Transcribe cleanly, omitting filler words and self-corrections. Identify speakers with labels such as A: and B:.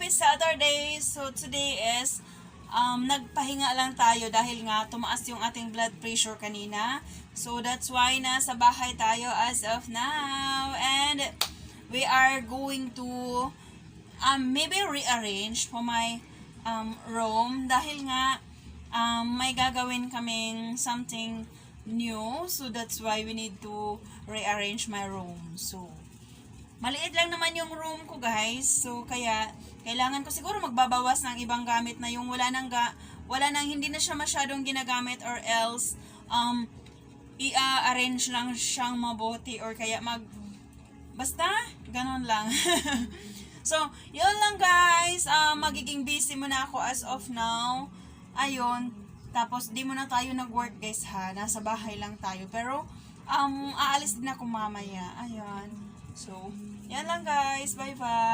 A: happy Saturday! So today is nagpahinga lang tayo dahil nga tumaas yung ating blood pressure kanina. So that's why nasa bahay tayo as of now. And we are going to maybe rearrange for my room dahil nga may gagawin kaming something new. So that's why we need to rearrange my room. So maliit lang naman yung room ko, guys. So kaya kailangan ko siguro magbabawas ng ibang gamit na yung wala nang hindi na siya masyadong ginagamit, or else i-arrange lang siyang mabuti, or kaya basta ganon lang. So yun lang, guys. Magiging busy muna ako as of now. Ayun. Tapos di muna tayo nag-work, guys, ha. Nasa bahay lang tayo. Pero aalis din ako mamaya. Ayan. So yan lang, guys. Bye bye.